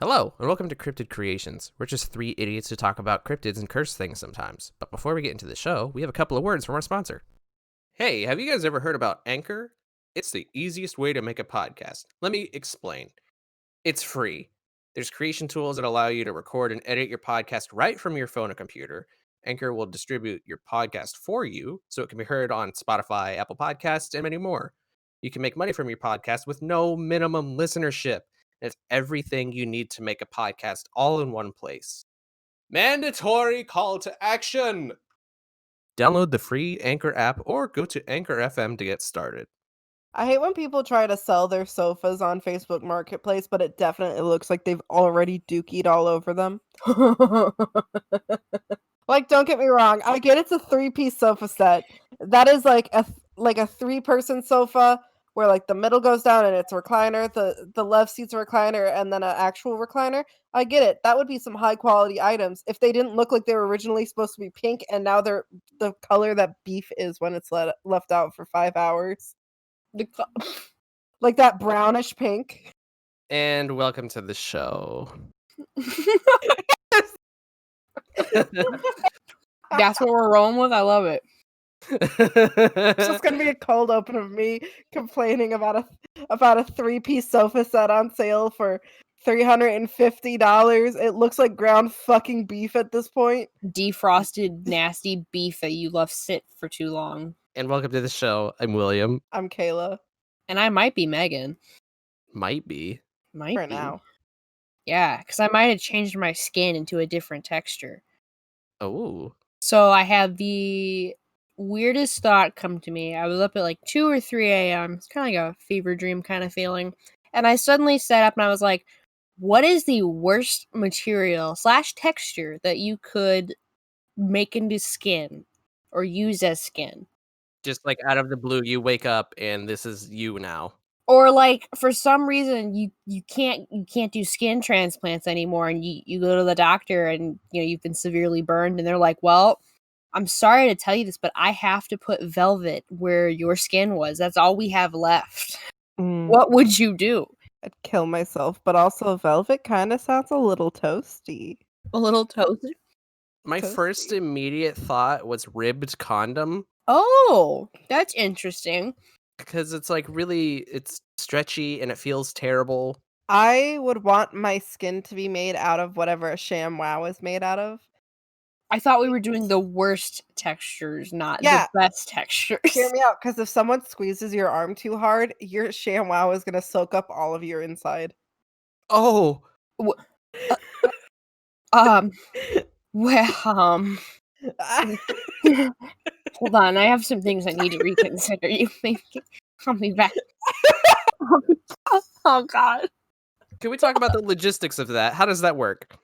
Hello, and welcome to Cryptid Creations. We're just three idiots who talk about cryptids and curse things sometimes. But before we get into the show, we have a couple of words from our sponsor. Hey, have you guys ever heard about Anchor? It's the easiest way to make a podcast. Let me explain. It's free. There's creation tools that allow you to record and edit your podcast right from your phone or computer. Anchor will distribute your podcast for you, so it can be heard on Spotify, Apple Podcasts, and many more. You can make money from your podcast with no minimum listenership. It's everything you need to make a podcast all in one place. Mandatory call to action! Download the free Anchor app or go to Anchor FM to get started. I hate when people try to sell their sofas on Facebook Marketplace, but it definitely looks like they've already dookied all over them. Like, don't get me wrong. I get it's a 3-piece sofa set. That is like a 3-person sofa where like the middle goes down and it's a recliner, the left seat's a recliner, and then an actual recliner. I get it. That would be some high quality items if they didn't look like they were originally supposed to be pink and now they're the color that beef is when it's left out for 5 hours. Like that brownish pink. And welcome to the show. That's what we're rolling with. I love it. It's just gonna be a cold open of me complaining about a 3-piece sofa set on sale for $350. It looks like ground fucking beef at this point. Defrosted, nasty beef that you left sit for too long. And welcome to the show. I'm William. I'm Kayla. And I might be Megan. Might be. Might for be. now. Yeah, because I might have changed my skin into a different texture. Oh. So I had the weirdest thought come to me. I was up at like 2 or 3 a.m. It's kind of like a fever dream kind of feeling. And I suddenly sat up and I was like, what is the worst material / texture that you could make into skin or use as skin? Just like out of the blue, you wake up and this is you now. Or like for some reason you can't do skin transplants anymore, and you go to the doctor and you've been severely burned, and they're like, well, I'm sorry to tell you this, but I have to put velvet where your skin was. That's all we have left. What would you do? I'd kill myself, but also velvet kind of sounds a little toasty. A little toasty? My first immediate thought was ribbed condom. Oh, that's interesting. Because it's like it's stretchy and it feels terrible. I would want my skin to be made out of whatever a ShamWow is made out of. I thought we were doing the worst textures, not the best textures. Hear me out, because if someone squeezes your arm too hard, your ShamWow is going to soak up all of your inside. Oh. Hold on, I have some things I need to reconsider. You think I'll be back. Oh god. Can we talk about the logistics of that? How does that work?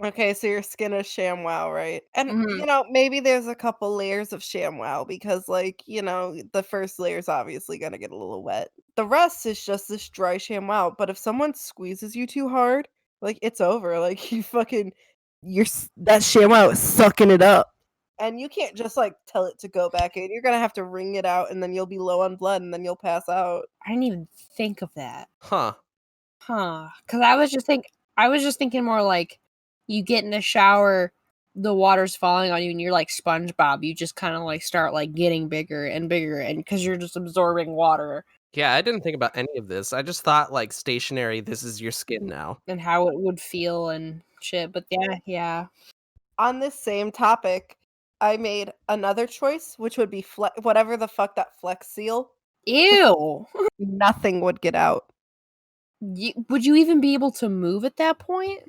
Okay, so your skin is ShamWow, right? And maybe there's a couple layers of ShamWow because the first layer is obviously gonna get a little wet. The rest is just this dry ShamWow. But if someone squeezes you too hard, like it's over. Like that ShamWow is sucking it up. And you can't just tell it to go back in. You're gonna have to wring it out, and then you'll be low on blood, and then you'll pass out. I didn't even think of that. Huh. Because I was just thinking more like you get in the shower, the water's falling on you, and you're like SpongeBob. You just kind of start getting bigger and bigger, and because you're just absorbing water. Yeah, I didn't think about any of this. I just thought stationary. This is your skin now, and how it would feel and shit. But yeah. On this same topic, I made another choice, which would be whatever the fuck that Flex Seal. Ew. Nothing would get out. Would you even be able to move at that point?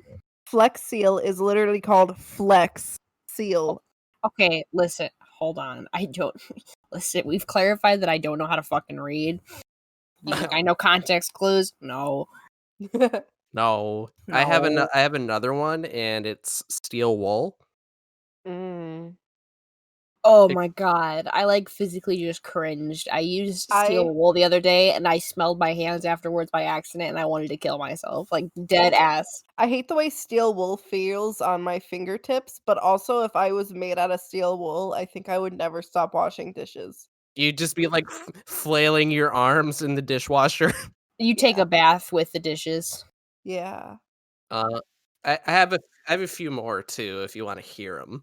Flex Seal is literally called Flex Seal. Okay, listen, hold on. Listen, we've clarified that I don't know how to fucking read. You think I know context clues? No. No. I have another one, and it's steel wool. Oh my god, I physically just cringed. I used steel wool the other day and I smelled my hands afterwards by accident and I wanted to kill myself. Dead ass. I hate the way steel wool feels on my fingertips, but also if I was made out of steel wool, I think I would never stop washing dishes. You'd just be flailing your arms in the dishwasher. You take a bath with the dishes. Yeah. Uh, I have a few more too if you want to hear them.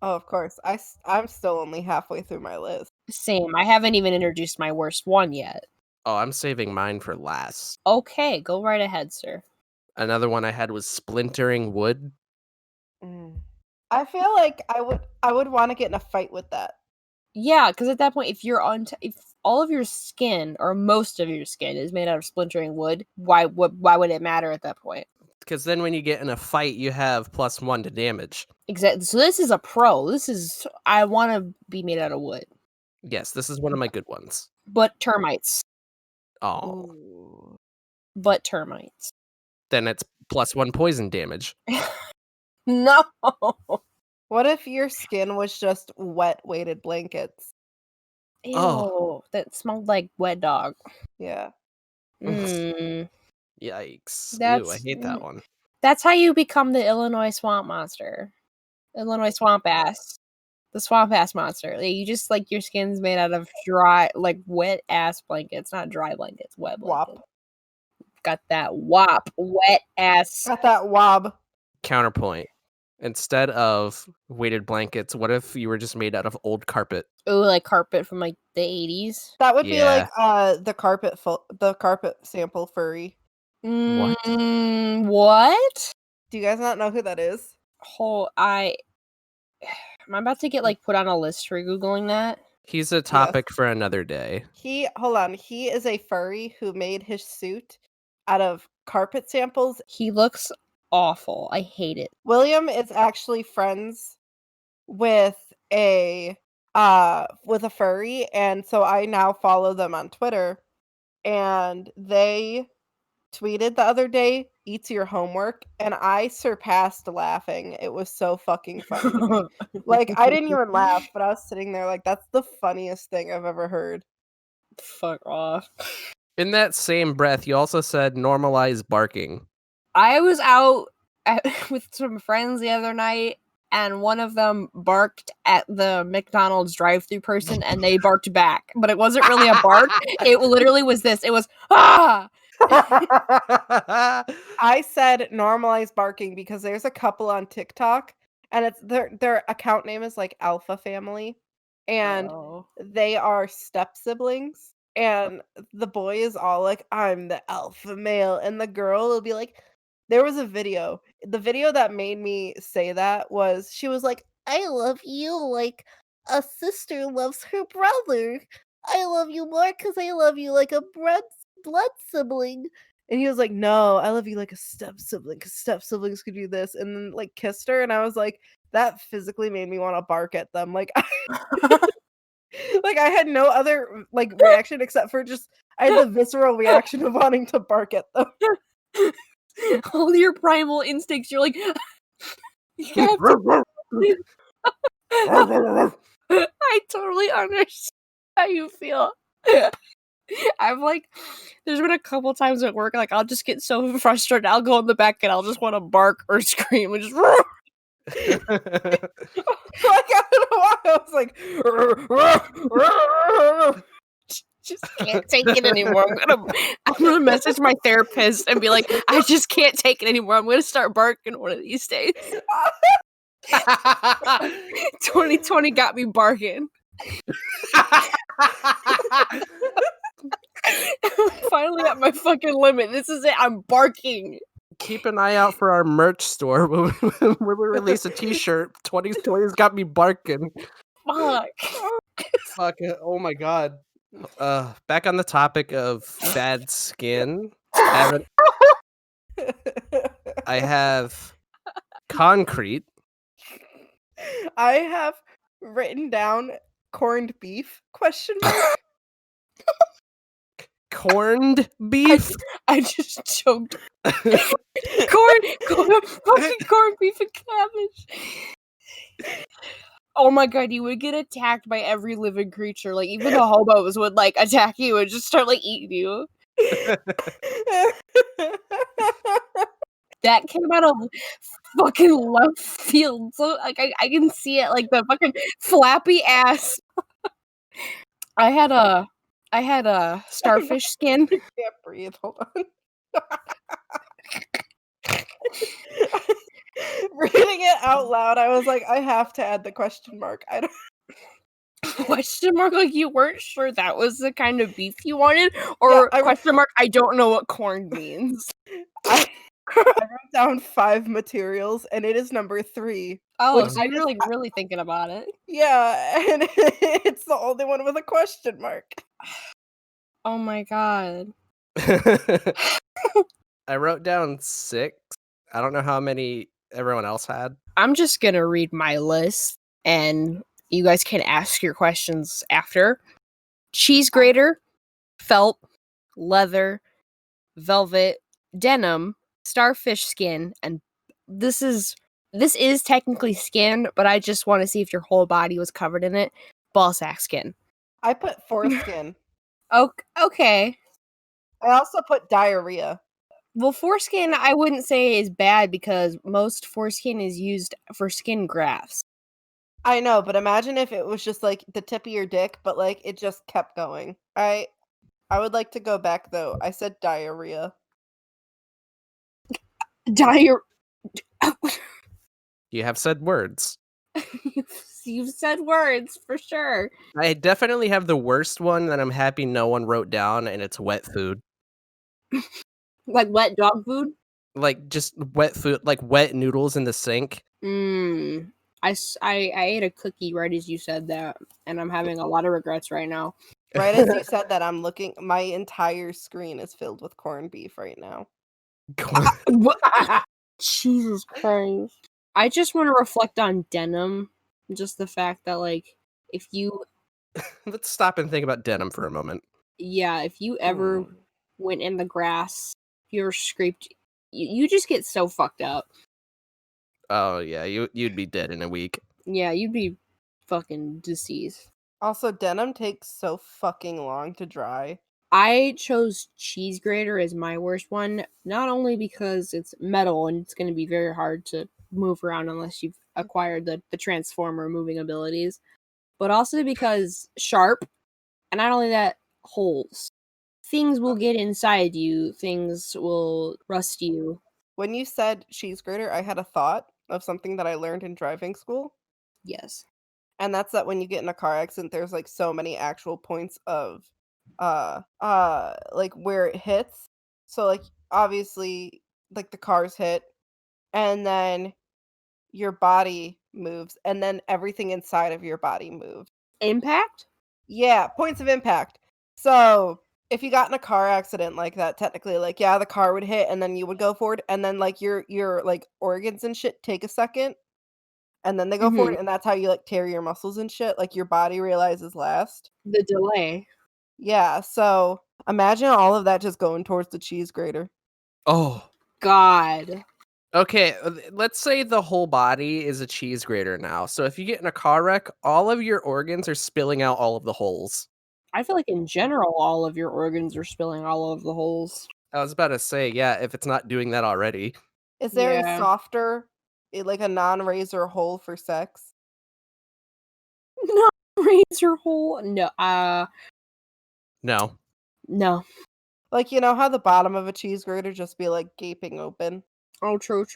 Oh, of course. I'm still only halfway through my list. Same. I haven't even introduced my worst one yet. Oh, I'm saving mine for last. Okay, go right ahead, sir. Another one I had was splintering wood. Mm. I feel like I would want to get in a fight with that. Yeah, because at that point, if all of your skin or most of your skin is made out of splintering wood, why would it matter at that point? Because then when you get in a fight, you have +1 to damage. Exactly. So this is a pro. I want to be made out of wood, Yes, this is one of my good ones. but termites. Oh, Ooh. But termites. then it's +1 poison damage. No. What if your skin was just wet weighted blankets? Ew, Oh. that smelled like wet dog. Yeah. Mm, Yikes. Ew, I that's hate that one. that's how you become the Illinois swamp monster. Illinois swamp ass. The swamp ass monster. Like, you just like your skin's made out of dry, like wet ass blankets, not dry blankets, wet blankets. Wop. Got that wop, wet ass. Got that wob. Counterpoint. Instead of weighted blankets, what if you were just made out of old carpet? Ooh, like carpet from like the 80s. That would be like Yeah. the carpet sample furry. What? What? Do you guys not know who that is? Am I about to get like put on a list for Googling that? He's a topic for another day. Hold on. He is a furry who made his suit out of carpet samples. He looks awful. I hate it. William is actually friends with a furry, and so I now follow them on Twitter, and they tweeted the other day, "Eats your homework," and I surpassed laughing. It was so fucking funny to me. Like, I didn't even laugh, but I was sitting there like, that's the funniest thing I've ever heard. Fuck off. In that same breath, you also said normalize barking. I was out with some friends the other night, and one of them barked at the McDonald's drive-thru person, and they barked back. But it wasn't really a bark. It literally was this. It was, ah! I said normalize barking because there's a couple on TikTok, and it's their account name is like Alpha Family, and Oh. they are step siblings. And the boy is all like, "I'm the alpha male," and the girl will be like, there was a video. The video that made me say that was she was like, "I love you like a sister loves her brother. I love you more because I love you like a blood sibling." And he was like, "No, I love you like a step sibling because step siblings could do this," and then like kissed her, and I was like, that physically made me want to bark at them. Like, like I had no other like reaction except for just I had the visceral reaction of wanting to bark at them. All your primal instincts, you're like, you have to- I totally understand how you feel. I'm like, there's been a couple times at work, like, I'll just get so frustrated, I'll go in the back and I'll just want to bark or scream and just. Like, I don't know why I was like, Just can't take it anymore. I'm gonna message my therapist and be like, I just can't take it anymore. I'm gonna start barking one of these days. 2020 got me barking. I'm finally at my fucking limit. This is it. I'm barking. Keep an eye out for our merch store when we release a t-shirt. 2020's got me barking. Fuck. Fuck it. Oh my god. Back on the topic of bad skin. I have concrete. I have written down corned beef question mark. Corned beef. I just choked. Fucking corned beef and cabbage. Oh my god, you would get attacked by every living creature. Like, even the hobos would like attack you and just start like eating you. That came out of fucking left field. So like I can see it, like the fucking flappy ass. I had a starfish skin. Can't breathe. Hold on. reading it out loud, I was like, I have to add the question mark. I don't. Question mark, like you weren't sure that was the kind of beef you wanted, or Yeah, question mark, I don't know what corn means. I wrote down 5 materials, and it is number 3. Oh, Which so you're like really thinking about it. Yeah, and it's the only one with a question mark. Oh my god. I wrote down 6. I don't know how many everyone else had. I'm just gonna read my list, and you guys can ask your questions after. Cheese grater, felt, leather, velvet, denim, starfish skin, and this is technically skin, but I just want to see if your whole body was covered in it. Ballsack skin. I put foreskin. Okay. I also put diarrhea. Well, foreskin I wouldn't say is bad because most foreskin is used for skin grafts. I know, but imagine if it was just like the tip of your dick, but like it just kept going. I would like to go back though. I said diarrhea. You have said words. You've said words for sure. I definitely have the worst one that I'm happy no one wrote down, and it's wet food. Like wet dog food? Like just wet food, like wet noodles in the sink. I ate a cookie right as you said that, and I'm having a lot of regrets right now. Right as you said that, I'm looking. My entire screen is filled with corned beef right now. Jesus Christ. I just want to reflect on denim. Just the fact that, like, if you... Let's stop and think about denim for a moment. Yeah, if you ever went in the grass, if you ever scraped... You just get so fucked up. Oh, yeah, you'd be dead in a week. Yeah, you'd be fucking deceased. Also, denim takes so fucking long to dry. I chose cheese grater as my worst one, not only because it's metal and it's going to be very hard to move around unless you've acquired the transformer moving abilities, but also because sharp, and not only that, holes. Things will get inside you, things will rust you. When you said cheese grater, I had a thought of something that I learned in driving school. Yes. And that's that when you get in a car accident, there's like so many actual points of like where it hits. So like obviously like the cars hit and then your body moves and then everything inside of your body moves. Impact? Yeah, points of impact. So if you got in a car accident like that, technically, like yeah, the car would hit and then you would go forward, and then like your like organs and shit take a second, and then they go forward, and that's how you like tear your muscles and shit. Like your body realizes last. The delay. Yeah. So imagine all of that just going towards the cheese grater. Oh. God. Okay, let's say the whole body is a cheese grater now. So if you get in a car wreck, all of your organs are spilling out all of the holes. I feel like in general, all of your organs are spilling all over the holes. I was about to say, yeah, if it's not doing that already. Is there a Yeah. softer, like a non-razor hole for sex? No, razor hole. No. No. No. Like you know how the bottom of a cheese grater just be like gaping open? Oh, true.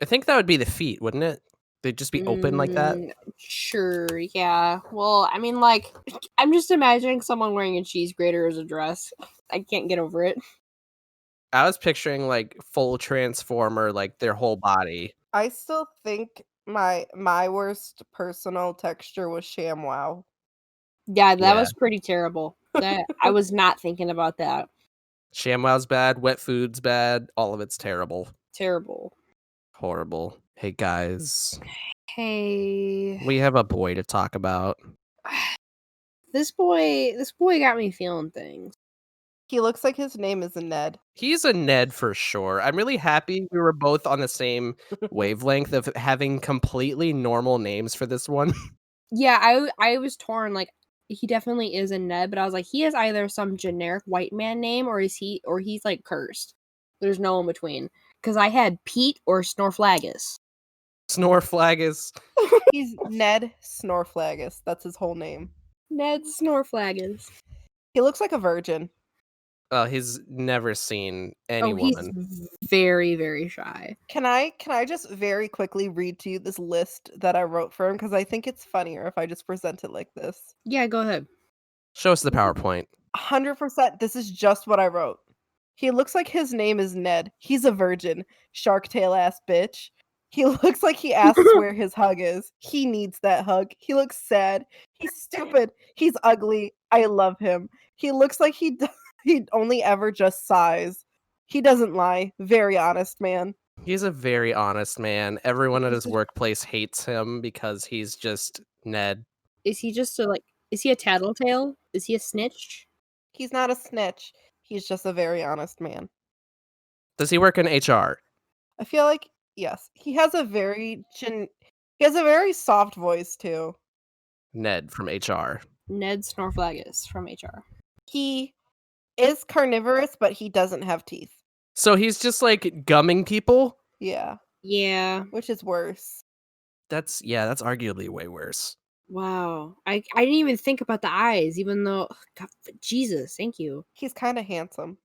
I think that would be the feet, wouldn't it? They'd just be open like that. Sure, yeah. Well, I mean, like, I'm just imagining someone wearing a cheese grater as a dress. I can't get over it. I was picturing like full transformer, like their whole body. I still think my worst personal texture was ShamWow. Yeah, that Yeah. was pretty terrible. That I was not thinking about that. ShamWow's bad, wet food's bad, all of it's terrible. Terrible. Horrible. Hey guys, Hey, we have a boy to talk about. this boy got me feeling things. He looks like his name is Ned. He's a Ned for sure. I'm really happy we were both on the same wavelength of having completely normal names for this one. Yeah, I was torn. Like, he definitely is a Ned, but I was like, he is either some generic white man name, or he's like cursed. There's no in between. Because I had Pete or Snorflagus. Snorflagus. He's Ned Snorflagus. That's his whole name. Ned Snorflagus. He looks like a virgin. He's never seen any Oh, he's woman. very, very shy. Can I just very quickly read to you this list that I wrote for him? Because I think it's funnier if I just present it like this. Yeah, go ahead. Show us the This is PowerPoint. 100%, this is just what I wrote. He looks like his name is Ned. He's a virgin. Shark tail ass bitch. He looks like he asks where his hug is. He needs that hug. He looks sad. He's stupid. He's ugly. I love him. He looks like he only ever just sighs. He doesn't lie. Very honest man. He's a very honest man. Everyone at This his is- workplace hates him because he's just Ned. Is he just is he a tattletale? Is he a snitch? He's not a snitch. He's just a very honest man. Does he work in HR? I feel like yes, he has a very soft voice too. Ned from HR. Ned Snorflagus from HR. He is carnivorous, but he doesn't have teeth. So he's just like gumming people? Yeah, Yeah. which is worse. That's arguably way worse. Wow. I didn't even think about the eyes, even though God, Jesus, thank you. He's kind of handsome.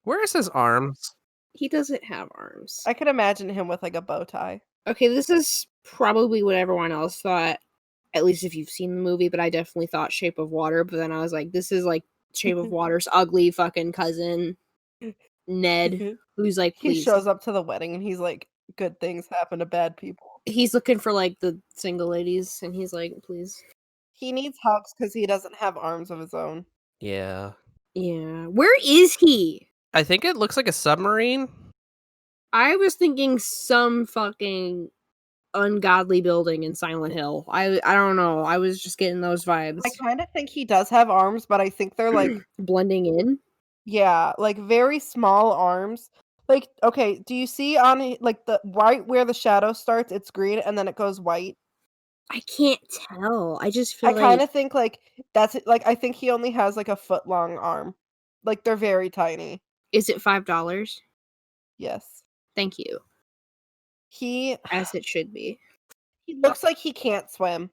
Where's his arms? He doesn't have arms. I could imagine him with like a bow tie. Okay, this is probably what everyone else thought, at least if you've seen the movie, but I definitely thought Shape of Water, but then I was like, this is like Shape of Water's ugly fucking cousin, Ned, who's like, He please. shows up to the wedding and he's like, good things happen to bad people. He's looking for like the single ladies, and he's like, please. He needs hugs because he doesn't have arms of his own. Yeah. Yeah. Where is he? I think it looks like a submarine. I was thinking some fucking ungodly building in Silent Hill. I don't know. I was just getting those vibes. I kind of think he does have arms, but I think they're like Blending in. yeah, like very small arms. Like, okay, do you see like the right where the shadow starts, it's green and then it goes white? I can't tell. I just feel I kind like of think like that's it. Like, I think he only has like a foot long arm. Like, they're very tiny. is it $5? Yes. Thank you. He As it should be. he looks like he can't swim.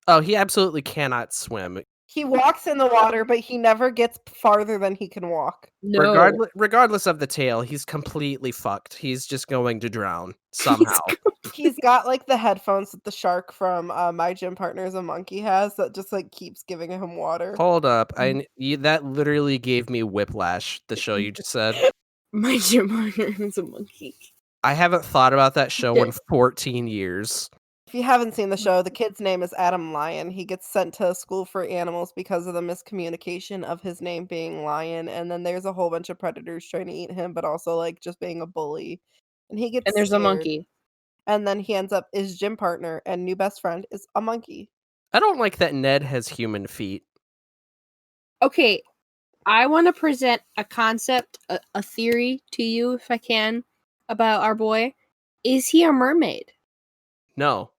Oh, he absolutely cannot swim. He walks in the water, but he never gets farther than he can walk. No. Regardless of the tail, he's completely fucked. He's just going to drown somehow. He's got like the headphones that the shark from My Gym Partner is a Monkey has that just like keeps giving him water. Hold up. That literally gave me whiplash, the show you just said. My gym partner is a monkey. I haven't thought about that show in 14 years. If you haven't seen the show, the kid's name is Adam Lion. He gets sent to school for animals because of the miscommunication of his name being Lion, and then there's a whole bunch of predators trying to eat him, but also like just being a bully. And he gets And there's a scared, monkey. and then he ends up his gym partner and new best friend is a monkey. I don't like that Ned has human feet. Okay, I want to present a concept, a theory to you, if I can, about our boy. Is he a mermaid? No.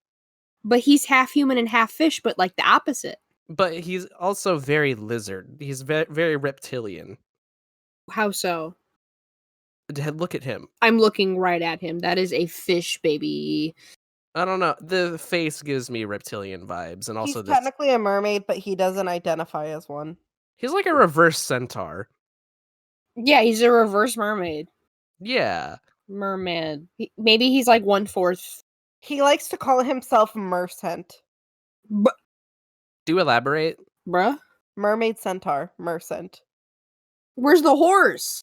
But he's half human and half fish, but like the opposite. But he's also very lizard. He's very reptilian. How so? Look at him. I'm looking right at him. That is a fish, baby. I don't know. The face gives me reptilian vibes, and also He's technically a mermaid, but he doesn't identify as one. he's like a reverse centaur. Yeah, he's a reverse mermaid. Yeah. Merman. Maybe he's like 1/4. He likes to call himself Mercent. Do elaborate. Bruh. Mermaid centaur, Mercent. Where's the horse?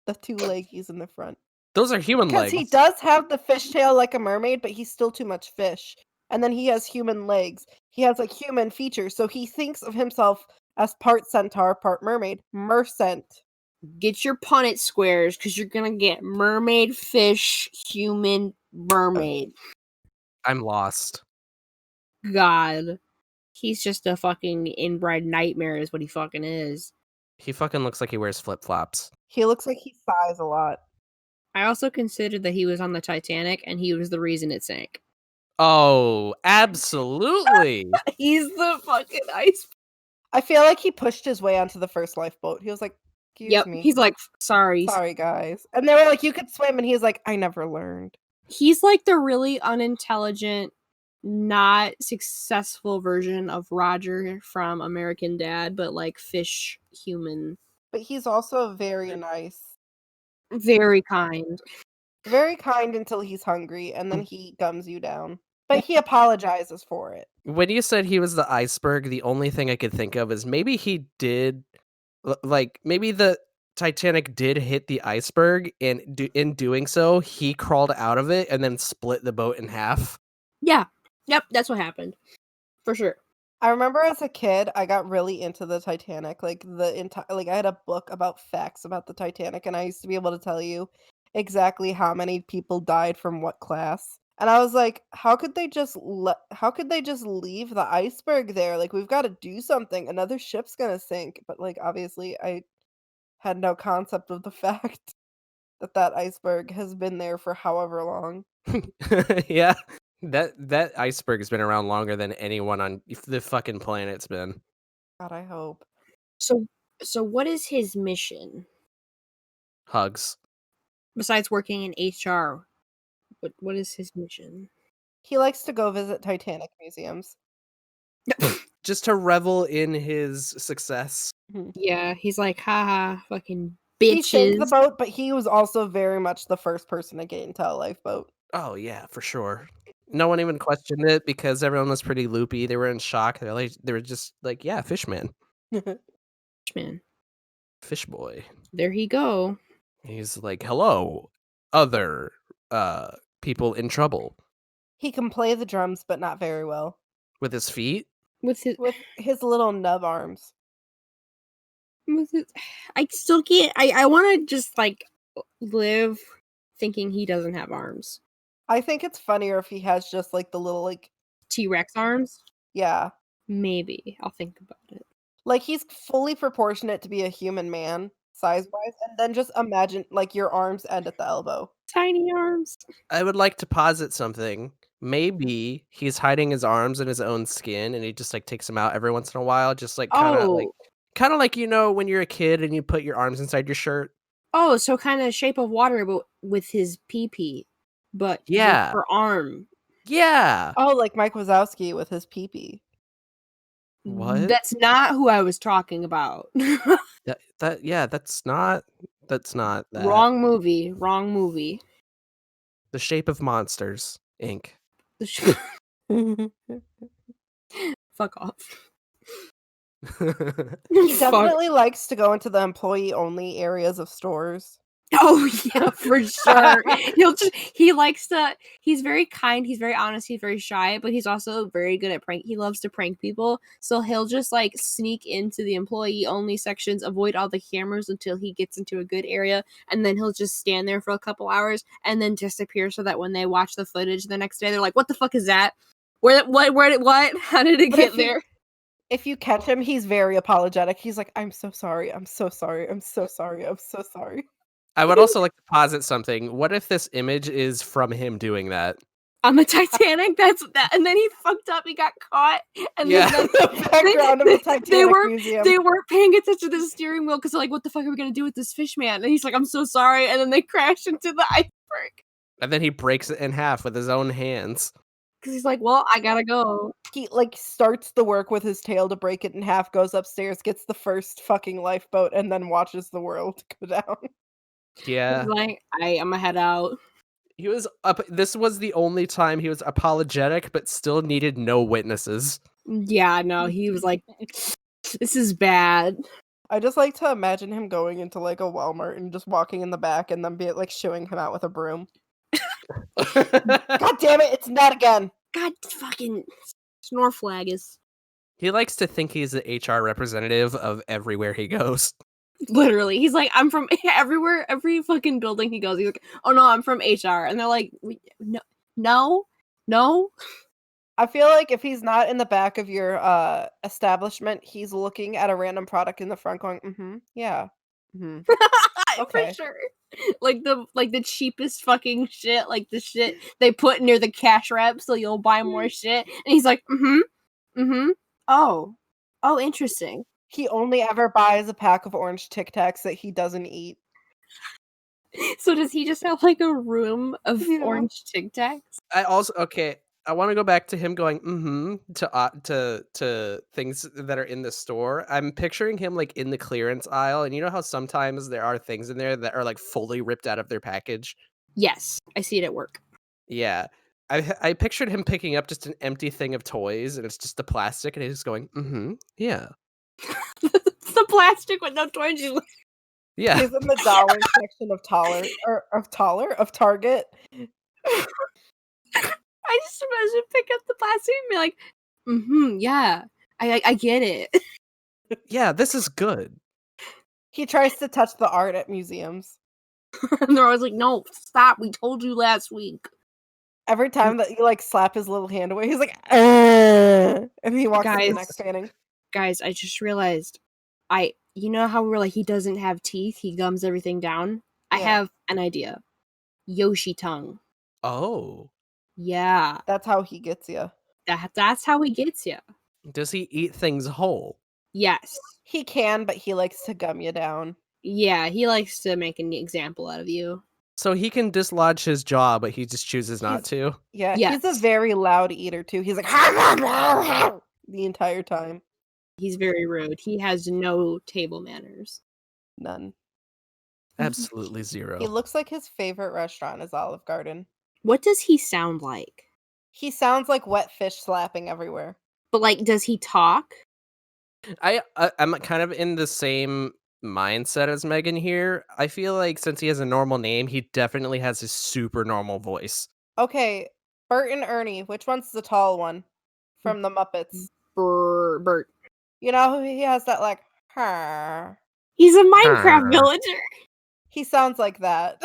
The two leggies in the front. Those are human Because legs. he does have the fishtail like a mermaid, but he's still too much fish. And then he has human legs. He has like human features, so he thinks of himself as part centaur, part mermaid. Mercent. Get your Punnett squares, because you're gonna get mermaid, fish, human, mermaid. I'm lost. God. He's just a fucking inbred nightmare is what he fucking is. He fucking looks like he wears flip-flops. He looks like he sighs a lot. I also considered that he was on the Titanic and he was the reason it sank. Oh, absolutely. He's the fucking ice. I feel like he pushed his way onto the first lifeboat. He was like, excuse me. He's like, sorry. Sorry, guys. And they were like, you could swim. And he was like, I never learned. He's like the really unintelligent not successful version of Roger from American Dad, but like fish human. But he's also very nice. Very kind. Very kind until he's hungry, and then he gums you down. But he apologizes for it. When you said he was the iceberg, the only thing I could think of is maybe he did, like, maybe the Titanic did hit the iceberg, and in doing so, he crawled out of it and then split the boat in half. Yeah. Yep, that's what happened. For sure. I remember as a kid, I got really into the Titanic. Like I had a book about facts about the Titanic, and I used to be able to tell you exactly how many people died from what class. And I was like, how could they just leave the iceberg there? Like, we've got to do something. Another ship's gonna sink. But like, obviously, I had no concept of the fact that iceberg has been there for however long. Yeah, that iceberg's been around longer than anyone on the fucking planet's been. God, I hope. So what is his mission Hugs. besides working in HR? What is his mission? He likes to go visit Titanic museums. Just to revel in his success. Yeah, he's like, haha, fucking He sank the bitches. boat, but he was also very much the first person to get into a lifeboat. Oh yeah, for sure. No one even questioned it because everyone was pretty loopy. They were in shock. They were just like, yeah, fishman, Man, fish boy. there he go. He's like, hello, other people in trouble He can play the drums, but not very well. with his feet. With His little nub arms. I still can't. I want to just like live thinking he doesn't have arms. I think it's funnier if he has just like the little T-Rex arms. yeah. Maybe I'll think about it. Like he's fully proportionate to be a human man, size-wise, and then just imagine like your arms end at the elbow. Tiny arms. I would like to posit something. Maybe he's hiding his arms in his own skin, and he just like takes them out every once in a while, just like kind of like when you're a kid and you put your arms inside your shirt. Oh, so kind of Shape of Water, but with his pee-pee, but Yeah, with her arm. Yeah. Oh, like Mike Wazowski with his pee-pee. What? That's not who I was talking about. That's not that. Wrong movie. Wrong movie. The Shape of Monsters, Inc. Fuck off. He definitely likes to go into the employee-only areas of stores. Oh yeah, for sure. He's very kind, he's very honest, he's very shy, but he's also very good at he loves to prank people. So he'll just like sneak into the employee only sections, avoid all the cameras until he gets into a good area, and then he'll just stand there for a couple hours and then disappear so that when they watch the footage the next day, they're like, what the fuck is that? What? How did it get there? If you catch him, he's very apologetic. He's like, I'm so sorry. I'm so sorry. I'm so sorry. I'm so sorry. I would also like to posit something. What if this image is from him doing that? On the Titanic, that's that, and then he fucked up. He got caught, and yeah, the background of the Titanic museum. They weren't paying attention to the steering wheel because they're like, "What the fuck are we gonna do with this fish man?" And he's like, "I'm so sorry," and then they crash into the iceberg. And then he breaks it in half with his own hands. Because he's like, "Well, I gotta go." He like starts the work with his tail to break it in half, goes upstairs, gets the first fucking lifeboat, and then watches the world go down. Yeah, he's like, I'm gonna head out. He was up. This was the only time he was apologetic, but still needed no witnesses. Yeah, no, he was like, "This is bad." I just like to imagine him going into like a Walmart and just walking in the back, and then be like shooing him out with a broom. God damn it! It's not again. God fucking Snorflagus. He likes to think he's the HR representative of everywhere he goes. Literally, he's like, I'm from everywhere, every fucking building he goes. He's like, oh no, I'm from HR, and they're like, no. I feel like if he's not in the back of your establishment, he's looking at a random product in the front, going, yeah, For okay, sure. Like the cheapest fucking shit, like the shit they put near the cash wrap, so you'll buy more shit. And he's like, oh, interesting. He only ever buys a pack of orange Tic Tacs that he doesn't eat. So does he just have like a room of orange Tic Tacs? I also I want to go back to him going to things that are in the store. I'm picturing him like in the clearance aisle, and you know how sometimes there are things in there that are like fully ripped out of their package. Yes, I see it at work. Yeah, I pictured him picking up just an empty thing of toys, and it's just the plastic, and he's going yeah, It's the plastic with no toys. yeah. He's in the dollar section of Target. I just imagine pick up the plastic and be like, yeah, I get it. Yeah, this is good. He tries to touch the art at museums. And they're always like, no, stop. We told you last week. Every time that you like slap his little hand away, he's like, and he walks to the next painting. Guys, I just realized, you know how we're like, he doesn't have teeth, he gums everything down? I have an idea. Yoshi tongue. Oh, Yeah. That's how he gets you. That's how he gets you. does he eat things whole? Yes. He can, but he likes to gum you down. Yeah, he likes to make an example out of you. So he can dislodge his jaw, but he just chooses not to? Yeah, Yes. he's a very loud eater too. He's like the entire time. He's very rude. He has no table manners. None. Absolutely zero. He looks like his favorite restaurant is Olive Garden. What does he sound like? He sounds like wet fish slapping everywhere. But like, does he talk? I'm kind of in the same mindset as Megan here. I feel like since he has a normal name, he definitely has a super normal voice. Okay, Bert and Ernie, which one's the tall one from the Muppets? Bert. You know, he has that like, "Huh." He's a Minecraft villager. He sounds like that.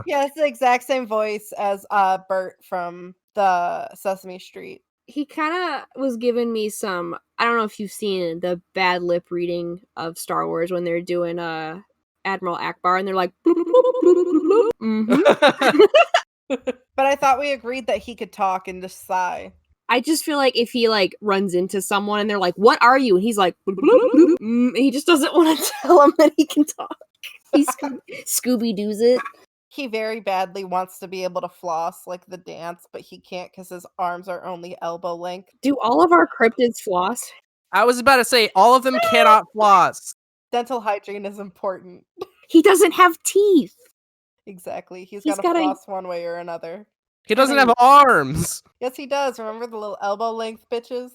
He has the exact same voice as Bert from the Sesame Street. He kind of was giving me some, I don't know if you've seen the bad lip reading of Star Wars when they're doing Admiral Akbar and they're like But I thought we agreed that he could talk and just sigh. I just feel like if he like runs into someone and they're like, "What are you?" and he's like, and he just doesn't want to tell him that he can talk. He Scooby Doo's it. He very badly wants to be able to floss like the dance, but he can't because his arms are only elbow length. Do all of our cryptids floss? I was about to say, all of them cannot floss. Dental hygiene is important. He doesn't have teeth. Exactly. He's He's got to gotta- floss one way or another. He doesn't have arms. Yes, he does. Remember the little elbow length bitches?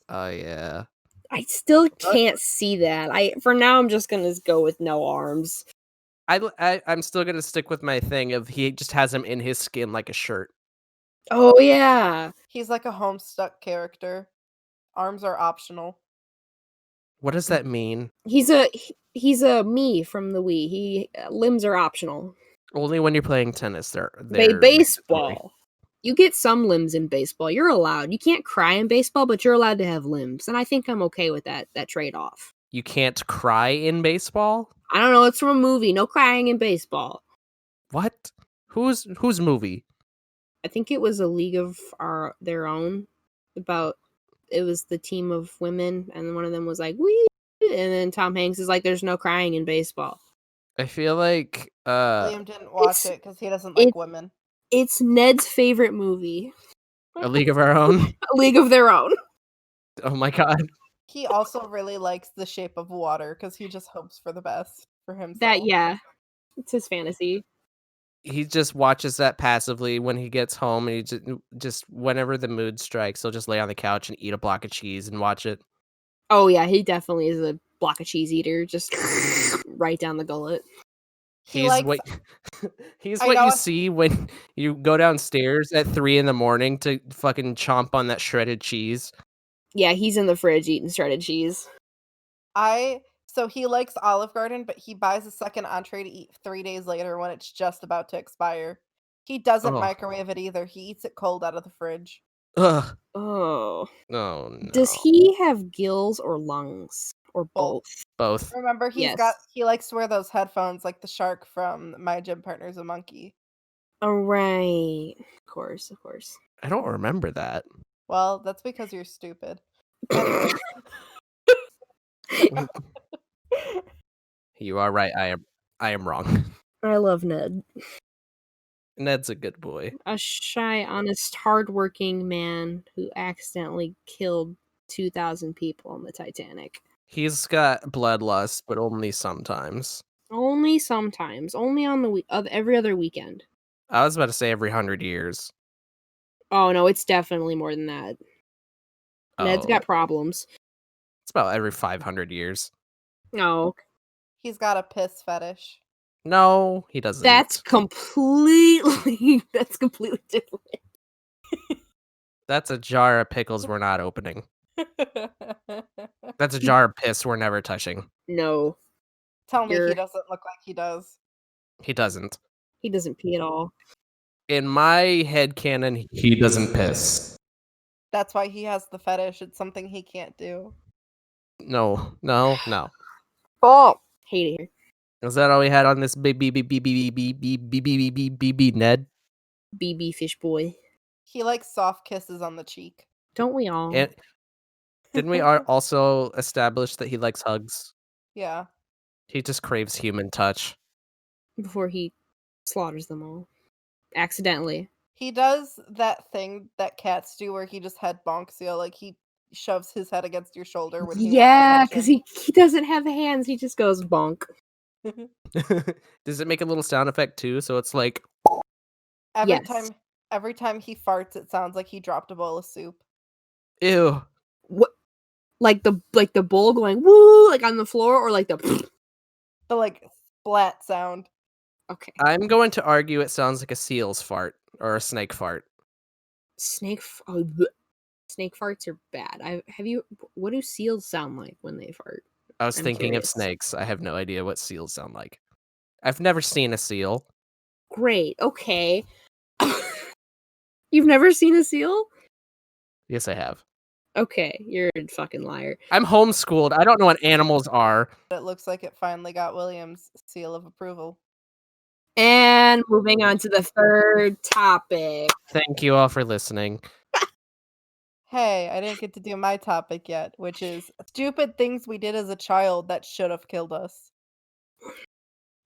Oh, yeah. I still can't see that. For now, I'm just gonna go with no arms. I'm still going to stick with my thing of he just has him in his skin like a shirt. Oh, yeah. He's like a Homestuck character. Arms are optional. What does that mean? He's a me from the Wii. Limbs are optional. Only when you're playing tennis. They're Baseball. mandatory. You get some limbs in baseball. You're allowed. You can't cry in baseball, but you're allowed to have limbs. And I think I'm okay with that trade-off. You can't cry in baseball? I don't know, it's from a movie. No crying in baseball. What? Whose movie? I think it was a League of Their Own. It was the team of women, and one of them was like, "Wee," and then Tom Hanks is like, "There's no crying in baseball." I feel like Liam didn't watch it because he doesn't like women. It's Ned's favorite movie. A League of Our Own. A League of Their Own. Oh my god. He also really likes The Shape of Water because he just hopes for the best for himself. It's his fantasy. He just watches that passively when he gets home, and he just whenever the mood strikes, he'll just lay on the couch and eat a block of cheese and watch it. Oh yeah, he definitely is a block of cheese eater, just right down the gullet. He's what you see when you go downstairs at 3 a.m. to fucking chomp on that shredded cheese. Yeah, he's in the fridge eating shredded cheese. So he likes Olive Garden, but he buys a second entree to eat 3 days later when it's just about to expire. He doesn't microwave it either. He eats it cold out of the fridge. Ugh. Oh. Oh no. Does he have gills or lungs? Or both? Both. Remember, he likes to wear those headphones like the shark from My Gym Partner's a Monkey. Oh, right. Of course. I don't remember that. Well, that's because you're stupid. Anyways. You are right. I am wrong. I love Ned. Ned's a good boy. A shy, honest, hardworking man who accidentally killed 2,000 people on the Titanic. He's got bloodlust, but only sometimes. Only sometimes. Only on the every other weekend. I was about to say every 100 years. Oh no, it's definitely more than that. Ned's Oh, got problems. it's about every 500 years. No, He's got a piss fetish. No, he doesn't. that's completely different. That's a jar of pickles we're not opening. That's a jar of piss we're never touching. No, Tell me You're- he doesn't look like he does. He doesn't. he doesn't pee at all. In my headcanon, he doesn't piss. That's why he has the fetish. It's something he can't do. No. Oh, hate it here. Is that all we had on this Ned? BB fish boy. He likes soft kisses on the cheek. Don't we all? And didn't we also establish that he likes hugs? Yeah. He just craves human touch. Before he slaughters them all. Accidentally. He does that thing that cats do where he just head bonks you, like he shoves his head against your shoulder when he Yeah, wants because attention. he doesn't have hands. He just goes bonk. Does it make a little sound effect too? So it's like, Yes. Every time he farts, it sounds like he dropped a bowl of soup. ew. What? Like the bowl going woo like on the floor, or like the The like splat sound. okay. I'm going to argue it sounds like a seal's fart or a snake fart. Snake farts are bad. What do seals sound like when they fart? I was I'm thinking curious. of snakes. I have no idea what seals sound like. I've never seen a seal. Great. Okay. You've never seen a seal? Yes, I have. Okay, you're a fucking liar. I'm homeschooled. I don't know what animals are. It looks like it finally got William's seal of approval. And moving on to the third topic. Thank you all for listening. Hey, I didn't get to do my topic yet, which is stupid things we did as a child that should have killed us.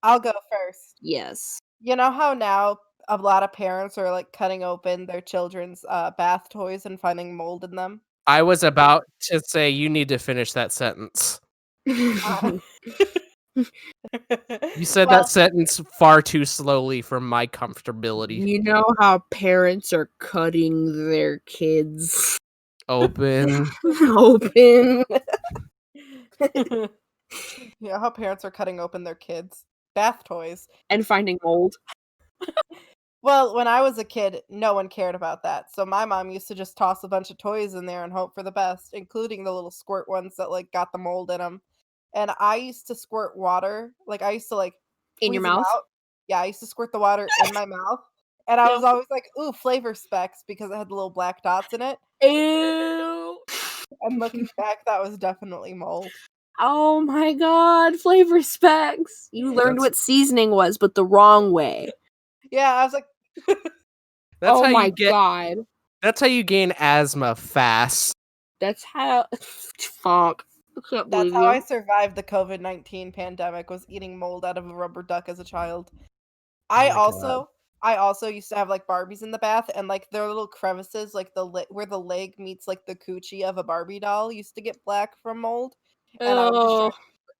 I'll go first. Yes. You know how now a lot of parents are like cutting open their children's bath toys and finding mold in them? I was about to say you need to finish that sentence. Uh, You said well, that sentence far too slowly for my comfortability. You know how parents are cutting their kids Open. open. you know how parents are cutting open their kids' bath toys? And finding mold. Well, when I was a kid, no one cared about that. So my mom used to just toss a bunch of toys in there and hope for the best, including the little squirt ones that like got the mold in them. And I used to squirt water, like I used to like In your squeeze 'em mouth? out. Yeah, I used to squirt the water in my mouth. And I was always like, ooh, flavor specks because it had the little black dots in it. Ew. And looking back, that was definitely mold. Oh my god, flavor specs. You learned That's- what seasoning was, but the wrong way. Yeah, I was like, That's Oh how my you get. god. That's how you gain asthma fast. That's how fuck. I can't that's believe how I you. survived the COVID-19 pandemic, was eating mold out of a rubber duck as a child. Oh I my also used to have like Barbies in the bath, and like their little crevices, like where the leg meets like the coochie of a Barbie doll, used to get black from mold. And Oh,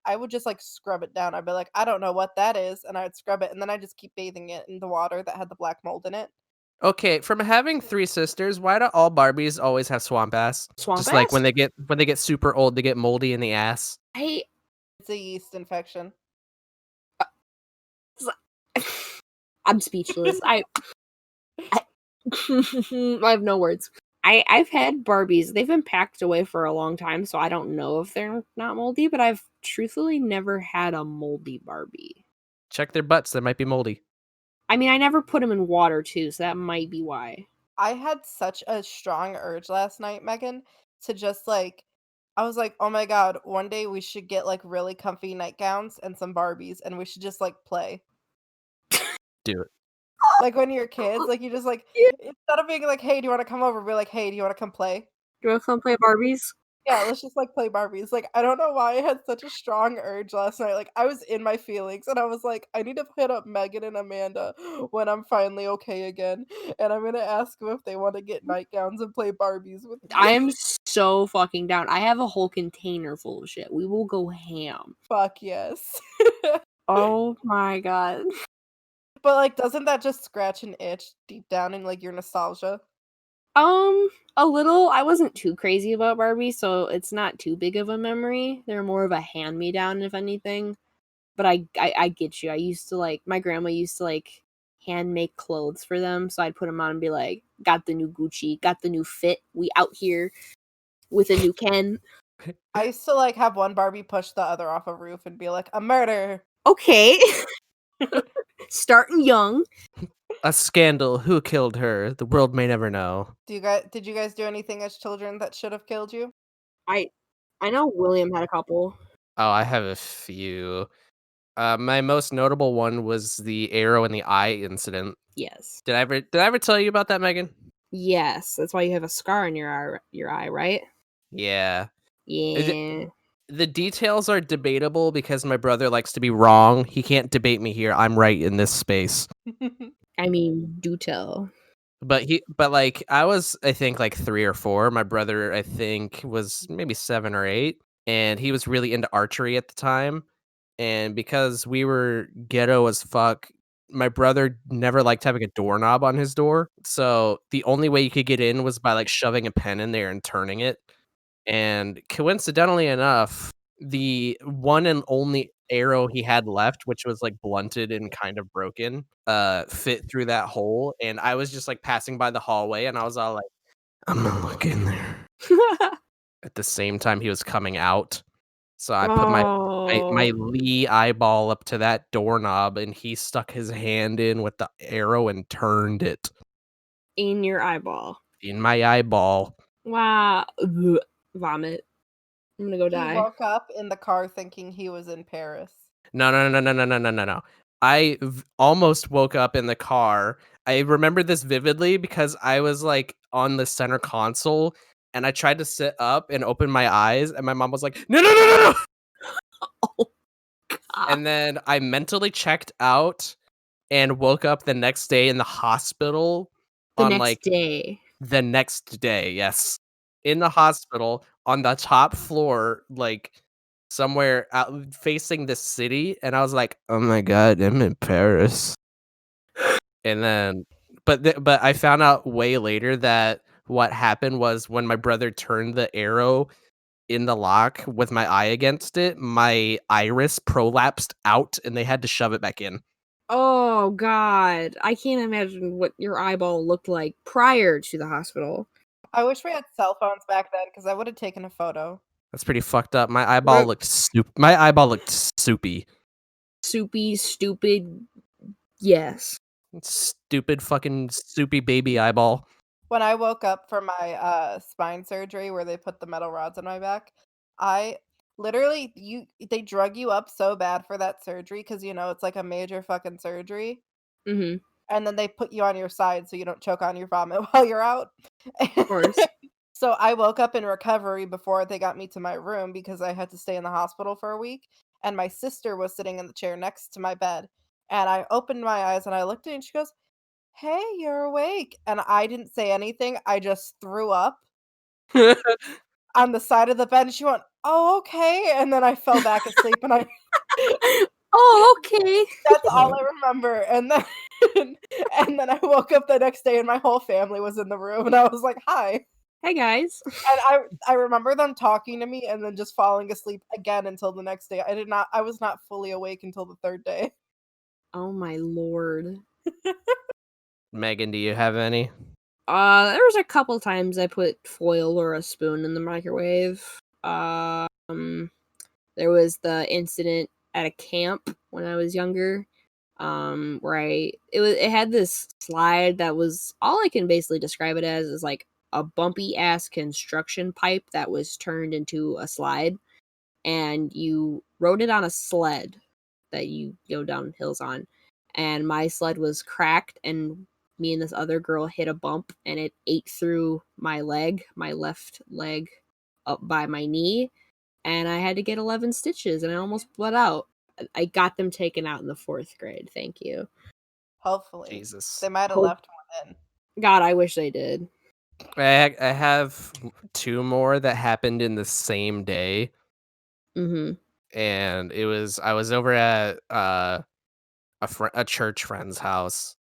I would just like scrub it down. I'd be like, I don't know what that is, and I would scrub it, and then I just keep bathing it in the water that had the black mold in it. Okay, from having 3 sisters, why do all Barbies always have swamp ass? swamp Just like ass? when they get super old, they get moldy in the ass. It's a yeast infection. I'm speechless. I have no words. I've had Barbies. They've been packed away for a long time, so I don't know if they're not moldy, but I've truthfully never had a moldy Barbie. Check their butts; they might be moldy. I mean, I never put them in water too, so that might be why. I had such a strong urge last night, Megan, to just like, I was like, oh my god, one day we should get like really comfy nightgowns and some Barbies, and we should just like play. Do it. Like when you're kids, like you just like, Yeah. instead of being like, hey, do you want to come over? We're like, hey, do you want to come play? Do you want to come play Barbies? Yeah, let's just, like, play Barbies. Like, I don't know why I had such a strong urge last night, like, I was in my feelings, and I was like, "I need to hit up Megan and Amanda when I'm finally okay again, and I'm gonna ask them if they wanna get nightgowns and play Barbies with I me." am so fucking down. I have a whole container full of shit. We will go ham. Fuck yes. Oh my god. But, like, doesn't that just scratch an itch deep down in, like, your nostalgia? A little. I wasn't too crazy about Barbie, so it's not too big of a memory. They're more of a hand-me-down, if anything. But I get you. I used to, like, my grandma used to, like, hand make clothes for them, so I'd put them on and be like, "Got the new Gucci, got the new fit. We out here with a new Ken." I used to, like, have one Barbie push the other off a roof and be like, "A murder." Okay. Starting young. A scandal. Who killed her? The world may never know. Did you guys do anything as children that should have killed you? I I know William had a couple. Oh, I have a few. My most notable one was the arrow in the eye incident. Yes. Did I ever tell you about that, Megan? Yes, that's why you have a scar on your eye, right? Yeah. It- Yeah. the details are debatable because my brother likes to be wrong. He can't debate me here. I'm right in this space. I mean, do tell. But like I was, I think like 3 or 4. My brother, I think, was maybe 7 or 8, and he was really into archery at the time. And because we were ghetto as fuck, my brother never liked having a doorknob on his door. So the only way you could get in was by like shoving a pen in there and turning it. And coincidentally enough, the one and only arrow he had left, which was like blunted and kind of broken, fit through that hole. And I was just like passing by the hallway and I was all like, I'm gonna look in there. At the same time he was coming out. So I put my Oh, Lee eyeball up to that doorknob and he stuck his hand in with the arrow and turned it in your eyeball. in my eyeball. Wow. Ugh. Vomit. I'm gonna go He die. woke up in the car thinking he was in Paris. No, no, no, no, no, no, no, no, no. Almost woke up in the car. I remember this vividly because I was like on the center console and I tried to sit up and open my eyes and my mom was like, "No, no, no, no, no." Oh god. And then I mentally checked out and woke up the next day in the hospital The on next like day. the next day, yes. In the hospital on the top floor, like somewhere out facing the city, and I was like, "Oh my god, I'm in Paris." And then but I found out way later that what happened was when my brother turned the arrow in the lock with my eye against it, my iris prolapsed out and they had to shove it back in. Oh god. I can't imagine what your eyeball looked like prior to the hospital. I wish we had cell phones back then because I would have taken a photo. That's pretty fucked up. What My eyeball looked soupy. soupy, stupid. Yes. Stupid fucking soupy baby eyeball. When I woke up from my, spine surgery where they put the metal rods in my back, I literally they drug you up so bad for that surgery because it's like a major fucking surgery, Mhm. and then they put you on your side so you don't choke on your vomit while you're out. Of course. So I woke up in recovery before they got me to my room because I had to stay in the hospital for a week, and my sister was sitting in the chair next to my bed, and I opened my eyes and I looked at her and she goes, "Hey, you're awake." And I didn't say anything. I just threw up on the side of the bed and she went, "Oh, okay." And then I fell back asleep and I Oh, okay. that's all I remember. And then and then I woke up the next day and my whole family was in the room and I was like, "Hi." Hi guys. And I remember them talking to me and then just falling asleep again until the next day. I was not fully awake until the 3rd day. Oh my lord. Megan, do you have any? There was a couple times I put foil or a spoon in the microwave. There was the incident at a camp when I was younger, where it had this slide that was all I can basically describe it as is like a bumpy ass construction pipe that was turned into a slide, and you rode it on a sled that you go down hills on, and my sled was cracked and me and this other girl hit a bump and it ate through my leg, my left leg, up by my knee, and I had to get 11 stitches, and I almost bled out. I got them taken out in the 4th grade. Thank you. Hopefully. Jesus. They might have Hope- left one in. God, I wish they did. I have 2 more that happened in the same day, Mm-hmm. and I was over at a church friend's house,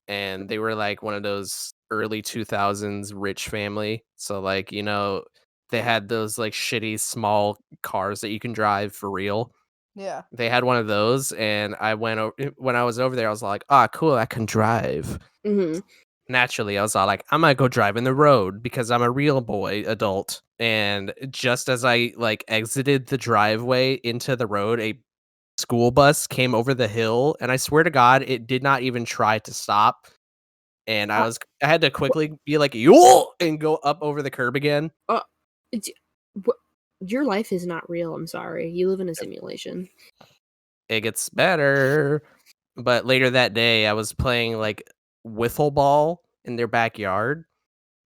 and they were like one of those early 2000s rich family. So like, they had those like shitty small cars that you can drive for real. Yeah. They had one of those, and when I was over there, I was like, "Ah, cool, I can drive." Mm-hmm. Naturally, I was all like, "I'm gonna go drive in the road because I'm a real boy adult." And just as I like exited the driveway into the road, a school bus came over the hill, and I swear to God, it did not even try to stop. And I had to quickly be like, "Yo!" and go up over the curb again. It's, your life is not real. I'm sorry. You live in a simulation. It gets better. But later that day, I was playing like wiffle ball in their backyard,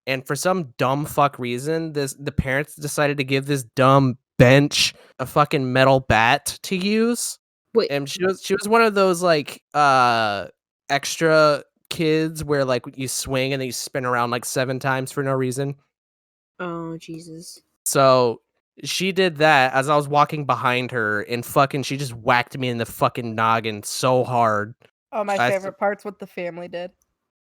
and for some dumb fuck reason, the parents decided to give this dumb bench a fucking metal bat to use. Wait. And she was one of those like extra kids where like you swing and then you spin around like 7 times for no reason. Oh, Jesus. So she did that as I was walking behind her, and fucking she just whacked me in the fucking noggin so hard. Oh, my I s- favorite part's what the family did.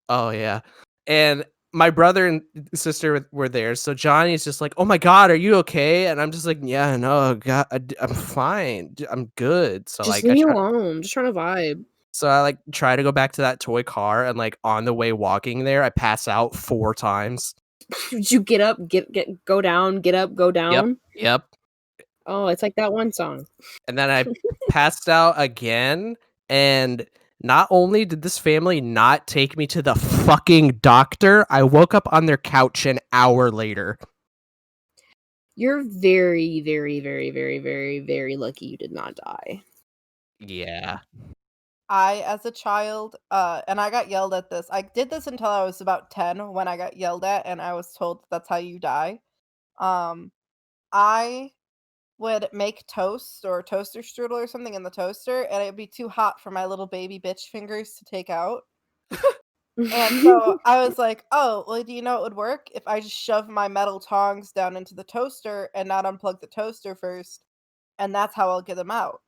Oh yeah. And my brother and sister were there, so Johnny's just like, "Oh my god, are you okay?" And I'm just like, "Yeah, no, God, I'm fine. I'm good." So Just like, leave me alone. Just trying to vibe. I like try to go back to that toy car, and like on the way walking there, I pass out 4 times. Did you get up, go down, get up, go down? Yep. Oh, it's like that one song. And then I passed out again, and not only did this family not take me to the fucking doctor, I woke up on their couch an hour later. You're very, very, very, very, very, very lucky you did not die. Yeah. I, as a child, and I got yelled at this. I did this until I was about 10 when I got yelled at and I was told that's how you die. Um, I would make toast or toaster strudel or something in the toaster, and it'd be too hot for my little baby bitch fingers to take out. And so I was like, "Oh, well, do you know it would work if I just shove my metal tongs down into the toaster and not unplug the toaster first, and that's how I'll get them out."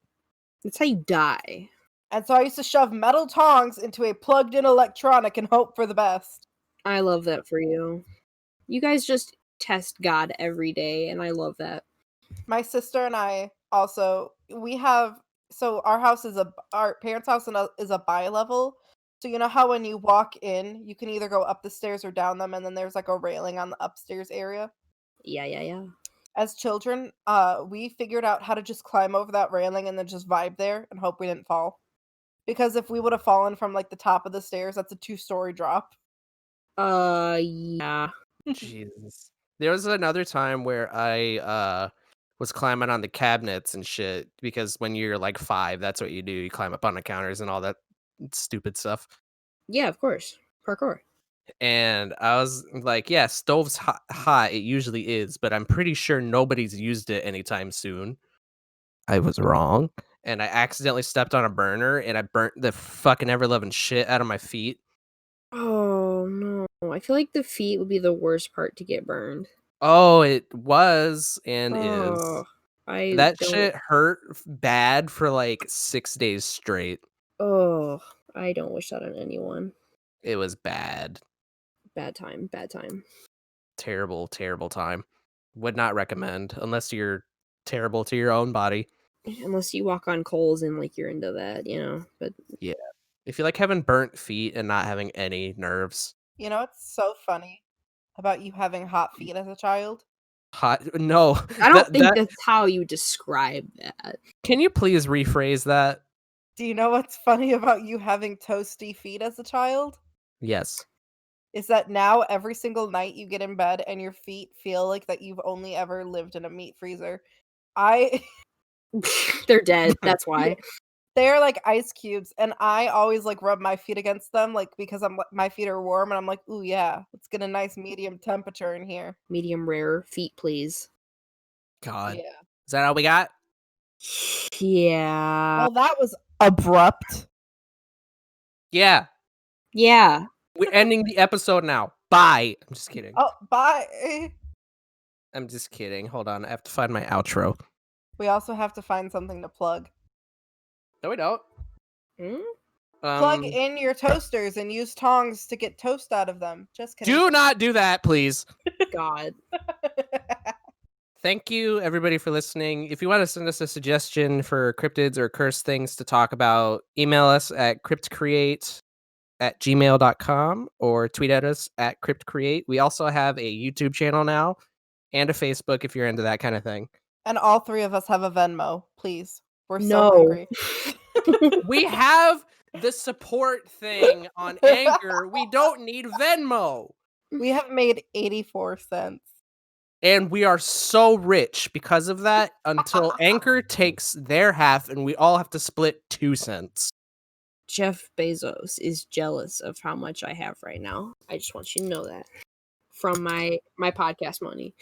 That's how you die. And so I used to shove metal tongs into a plugged-in electronic and hope for the best. I love that for you. You guys just test God every day, and I love that. My sister and I also we have so our house is our parents' house is a bi-level. So you know how when you walk in, you can either go up the stairs or down them, and then there's like a railing on the upstairs area. Yeah. As children, we figured out how to just climb over that railing and then just vibe there and hope we didn't fall. Because if we would have fallen from like the top of the stairs, that's a 2-story drop. Yeah. Jesus. There was another time where I was climbing on the cabinets and shit, because when you're like 5, that's what you do. You climb up on the counters and all that stupid stuff. Yeah, of course. Parkour. And I was like, "Yeah, stove's hot. It usually is, but I'm pretty sure nobody's used it anytime soon." I was wrong, and I accidentally stepped on a burner, and I burnt the fucking ever loving shit out of my feet. Oh no. I feel like the feet would be the worst part to get burned. Oh, it was and Oh, is. I That don't. shit hurt bad for like 6 days straight. Oh, I don't wish that on anyone. It was bad. Bad time. Bad time. Terrible, terrible time. Would not recommend unless you're terrible to your own body. Unless you walk on coals and like you're into that, you know. But Yeah. If you like having burnt feet and not having any nerves. You know what's so funny about you having hot feet as a child? Hot no. I don't think That that's how you describe that. Can you please rephrase that? Do you know what's funny about you having toasty feet as a child? Yes. Is that now every single night you get in bed and your feet feel like that you've only ever lived in a meat freezer. I They're dead. That's why. they're like ice cubes, and I always like rub my feet against them, like because my feet are warm, and I'm like, ooh yeah, let's get a nice medium temperature in here. Medium rare feet, please. God. Yeah. Is that all we got? Yeah. Well, that was abrupt. Yeah. Yeah. We're ending the episode now. Bye. I'm just kidding. Oh, bye. I'm just kidding. Hold on. I have to find my outro. We also have to find something to plug. No, we don't. Hmm? Plug in your toasters and use tongs to get toast out of them. Just kidding. Do not do that, please. God. Thank you, everybody, for listening. If you want to send us a suggestion for cryptids or cursed things to talk about, email us at cryptcreate@gmail.com or tweet at us at cryptcreate. We also have a YouTube channel now and a Facebook if you're into that kind of thing. And all three of us have a Venmo, please. We're so No. hungry. We have the support thing on Anchor. We don't need Venmo. We have made 84 cents. And we are so rich because of that until Anchor takes their half and we all have to split 2 cents. Jeff Bezos is jealous of how much I have right now. I just want you to know that. From my podcast money.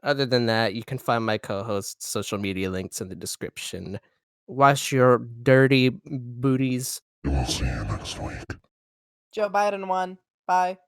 Other than that, you can find my co-host's social media links in the description. Wash your dirty booties. We'll see you next week. Joe Biden won. Bye.